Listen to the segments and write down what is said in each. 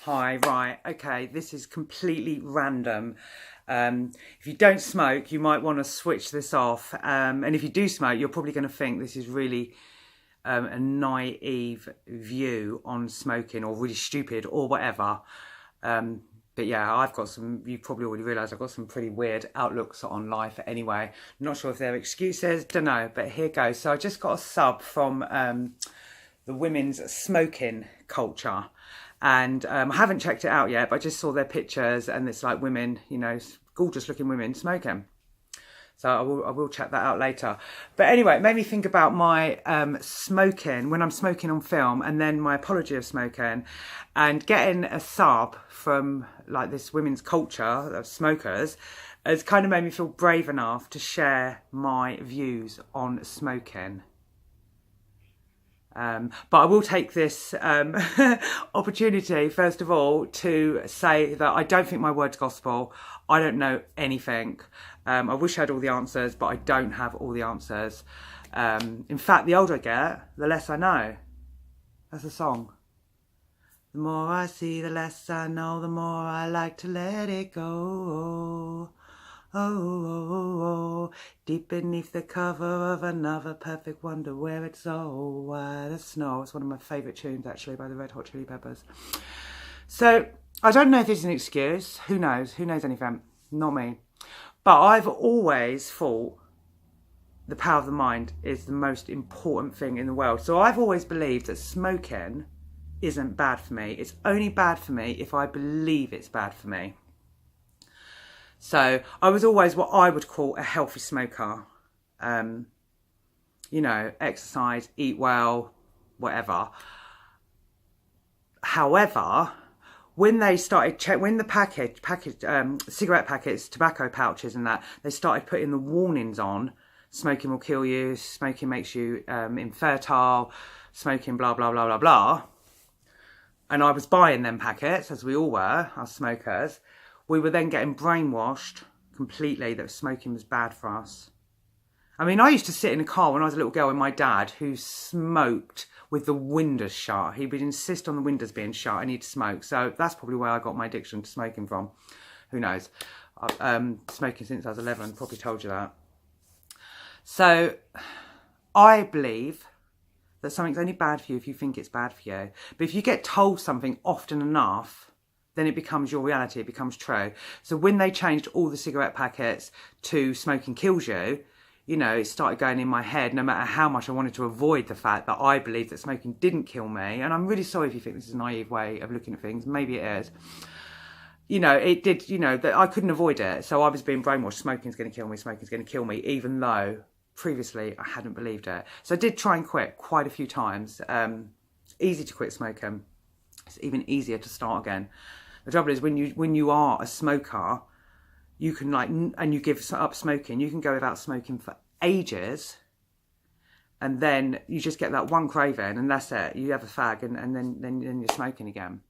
Hi, right, okay, this is completely random. If you don't smoke, you might want to switch this off. And if you do smoke, you're probably going to think this is really a naive view on smoking or really stupid or whatever. But yeah, I've got some, you've probably already realised I've got some pretty weird outlooks on life anyway. Not sure if they're excuses, don't know, but here goes. So I just got a sub from the women's smoking culture. And I haven't checked it out yet, but I just saw their pictures and it's like women, you know, gorgeous looking women smoking. So I will check that out later. But anyway, it made me think about my smoking, when I'm smoking on film, and then my apology of smoking, and getting a sub from like this women's culture of smokers has kind of made me feel brave enough to share my views on smoking. But I will take this opportunity, first of all, to say that I don't think my word's gospel. I don't know anything. I wish I had all the answers, but I don't have all the answers. In fact, the older I get, the less I know. That's a song. The more I see, the less I know, the more I like to let it go. Oh, deep beneath the cover of another perfect wonder where it's all white as snow. It's one of my favourite tunes, actually, by the Red Hot Chili Peppers. So, I don't know if it's an excuse. Who knows? Who knows anything? Not me. But I've always thought the power of the mind is the most important thing in the world. So I've always believed that smoking isn't bad for me. It's only bad for me if I believe it's bad for me. So I was always what I would call a healthy smoker. You know, exercise, eat well, whatever. However, when they started when the cigarette packets, tobacco pouches and that, they started putting the warnings on, smoking will kill you, smoking makes you infertile, smoking blah, blah, blah, blah, blah. And I was buying them packets, as we all were, us smokers. We were then getting brainwashed completely that smoking was bad for us. I mean, I used to sit in a car when I was a little girl with my dad, who smoked with the windows shut. He would insist on the windows being shut and he'd smoke. So that's probably where I got my addiction to smoking from. Who knows? Smoking since I was 11, probably told you that. So I believe that something's only bad for you if you think it's bad for you. But if you get told something often enough, then it becomes your reality, it becomes true. So when they changed all the cigarette packets to smoking kills you, you know, it started going in my head, no matter how much I wanted to avoid the fact that I believed that smoking didn't kill me. And I'm really sorry if you think this is a naive way of looking at things. Maybe it is. You know, it did, you know, that I couldn't avoid it. So I was being brainwashed, smoking's going to kill me, smoking's going to kill me, even though previously I hadn't believed it. So I did try and quit quite a few times. Easy to quit smoking. It's even easier to start again. The trouble is when you are a smoker, you can and you give up smoking, you can go without smoking for ages, and then you just get that one craving and that's it. You have a fag and then you're smoking again.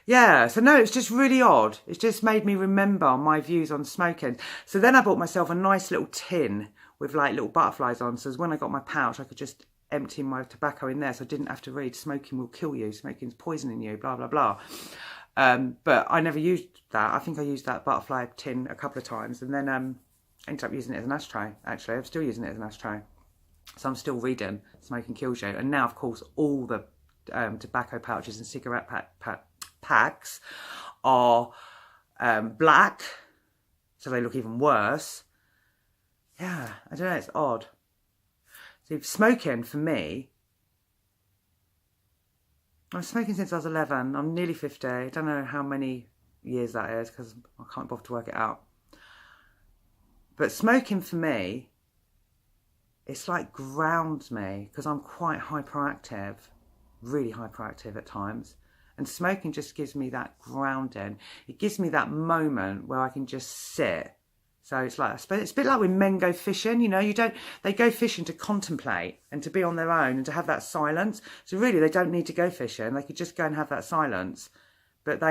Yeah, so no, it's just really odd. It's just made me remember my views on smoking. So then I bought myself a nice little tin with like little butterflies on, so when I got my pouch I could just empty my tobacco in there, so I didn't have to read smoking will kill you, smoking's poisoning you, blah, blah, blah. But I never used that. I think I used that butterfly tin a couple of times and then ended up using it as an ashtray, actually. I'm still using it as an ashtray. So I'm still reading Smoking Kills You. And now, of course, all the tobacco pouches and cigarette packs are black, so they look even worse. Yeah, I don't know, it's odd. So smoking, for me, I'm smoking since I was 11. I'm nearly 50. I don't know how many years that is because I can't bother to work it out. But smoking for me, it's like grounds me because I'm quite hyperactive, really hyperactive at times. And smoking just gives me that grounding. It gives me that moment where I can just sit. So it's a bit like when men go fishing, you know, they go fishing to contemplate and to be on their own and to have that silence. So really they don't need to go fishing. They could just go and have that silence. But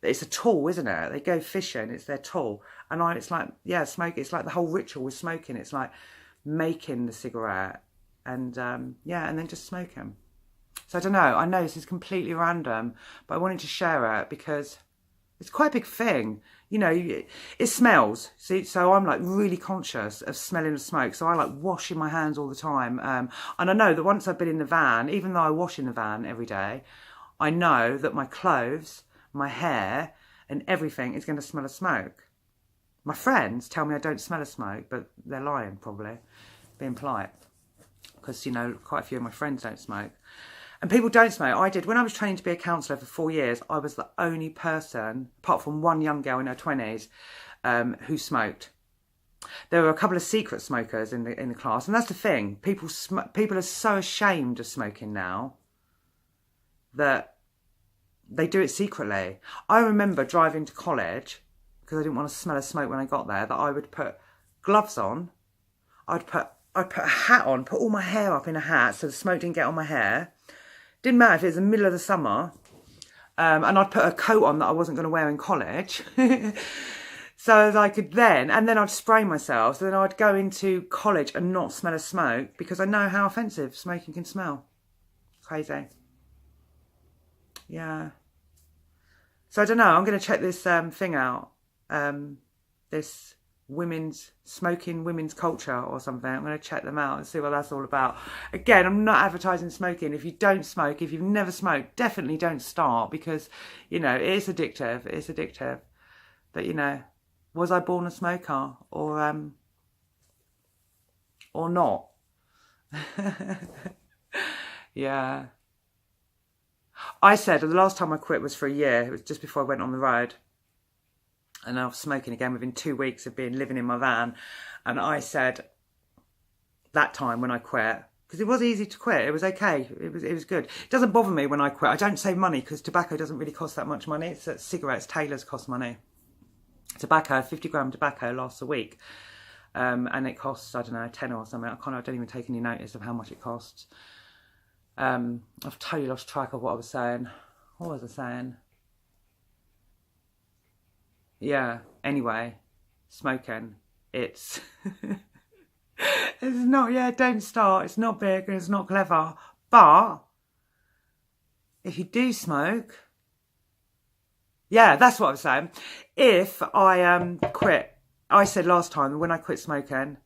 it's a tool, isn't it? They go fishing, it's their tool. And it's like, yeah, smoking, it's like the whole ritual with smoking. It's like making the cigarette and, yeah, and then just smoking. So I don't know. I know this is completely random, but I wanted to share it because it's quite a big thing. You know, it smells. See, so I'm like really conscious of smelling the smoke. So I like washing my hands all the time. And I know that once I've been in the van, even though I wash in the van every day, I know that my clothes, my hair and everything is going to smell of smoke. My friends tell me I don't smell of smoke, but they're lying probably, being polite. Because, you know, quite a few of my friends don't smoke. And people don't smoke. I did. When I was training to be a counsellor for 4 years, I was the only person, apart from one young girl in her 20s, who smoked. There were a couple of secret smokers in the class. And that's the thing. People are so ashamed of smoking now that they do it secretly. I remember driving to college, because I didn't want to smell of smoke when I got there, that I would put gloves on. I'd put a hat on, put all my hair up in a hat so the smoke didn't get on my hair. Didn't matter if it was the middle of the summer. And I'd put a coat on that I wasn't going to wear in college. So as I could then, and then I'd spray myself. So then I'd go into college and not smell of smoke because I know how offensive smoking can smell. Crazy. Yeah. So I don't know, I'm going to check this thing out. This smoking women's culture or something. I'm going to check them out and see what that's all about. Again, I'm not advertising smoking. If you don't smoke, if you've never smoked, definitely don't start because, you know, it is addictive. It's addictive. But, you know, was I born a smoker or not? Yeah. I said the last time I quit was for a year. It was just before I went on the road. And I was smoking again within 2 weeks of living in my van. And I said that time when I quit, because it was easy to quit. It was okay. It was good. It doesn't bother me when I quit. I don't save money because tobacco doesn't really cost that much money. It's cigarettes, Taylor's cost money. Tobacco, 50 gram tobacco lasts a week. And it costs, I don't know, 10 or something. I don't even take any notice of how much it costs. I've totally lost track of what I was saying. What was I saying? Yeah, anyway, smoking, it's not, yeah, don't start, it's not big and it's not clever, but if you do smoke, yeah, that's what I was saying. If I quit, I said last time when I quit smoking,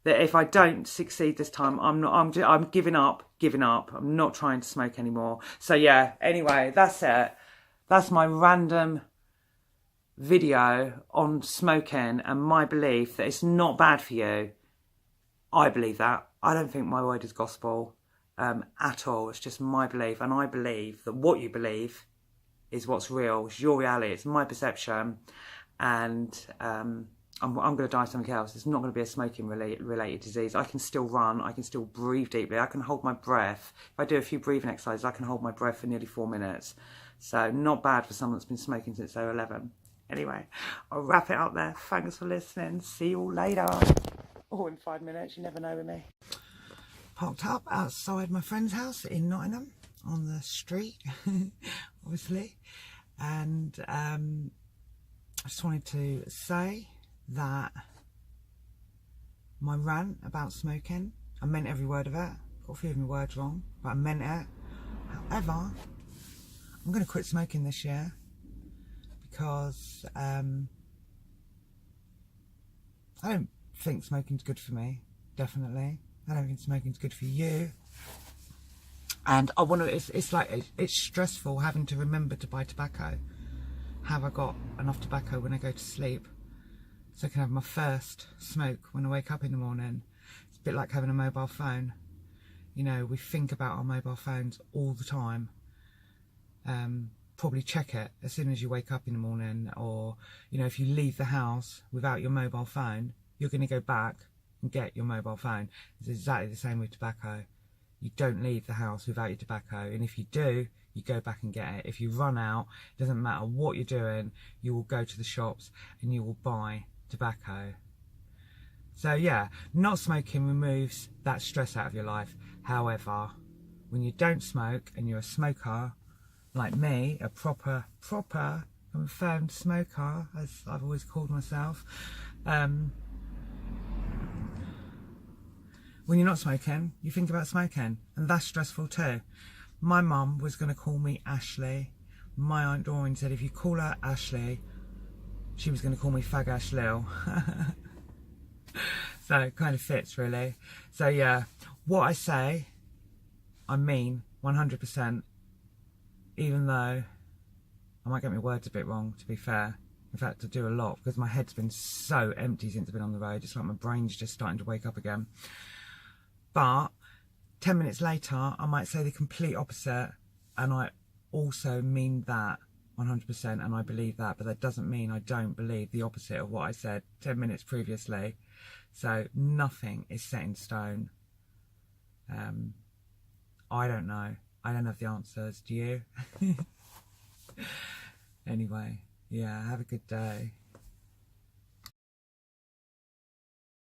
that if I don't succeed this time, I'm giving up, I'm not trying to smoke anymore. So yeah, anyway, that's it. That's my random video on smoking and my belief that it's not bad for you. I believe that. I don't think my word is gospel at all. It's just my belief, and I believe that what you believe is what's real. It's your reality. It's my perception, and I'm going to die of something else. It's not going to be a smoking related disease. I can still run. I can still breathe deeply. I can hold my breath. If I do a few breathing exercises, I can hold my breath for nearly 4 minutes. So not bad for someone that's been smoking since they were 11. Anyway, I'll wrap it up there. Thanks for listening. See you all later. Or in 5 minutes, you never know with me. Parked up outside my friend's house in Nottingham on the street, obviously. And I just wanted to say that my rant about smoking, I meant every word of it. Got a few of my words wrong, but I meant it. However, I'm going to quit smoking this year. Because I don't think smoking's good for me, definitely. I don't think smoking's good for you. And I want to, it's like, it's stressful having to remember to buy tobacco. Have I got enough tobacco when I go to sleep? So I can have my first smoke when I wake up in the morning. It's a bit like having a mobile phone. You know, we think about our mobile phones all the time. Probably check it as soon as you wake up in the morning, or, you know, if you leave the house without your mobile phone, you're going to go back and get your mobile phone. It's exactly the same with tobacco. You don't leave the house without your tobacco, and if you do, you go back and get it. If you run out, it doesn't matter what you're doing, you will go to the shops and you will buy tobacco. So yeah, not smoking removes that stress out of your life. However, when you don't smoke and you're a smoker, like me, a proper confirmed smoker, as I've always called myself, When you're not smoking, you think about smoking, and that's stressful too. My mum was going to call me Ashley. My Aunt Doreen said if you call her Ashley, she was going to call me Fag Ash Lil. So it kind of fits, really. So yeah, what I say, I mean 100%, even though I might get my words a bit wrong, to be fair. In fact, I do a lot, because my head's been so empty since I've been on the road. It's like my brain's just starting to wake up again. But 10 minutes later, I might say the complete opposite, and I also mean that 100%, and I believe that, but that doesn't mean I don't believe the opposite of what I said 10 minutes previously. So nothing is set in stone. I don't know. I don't have the answers. Do you? Anyway, yeah, have a good day.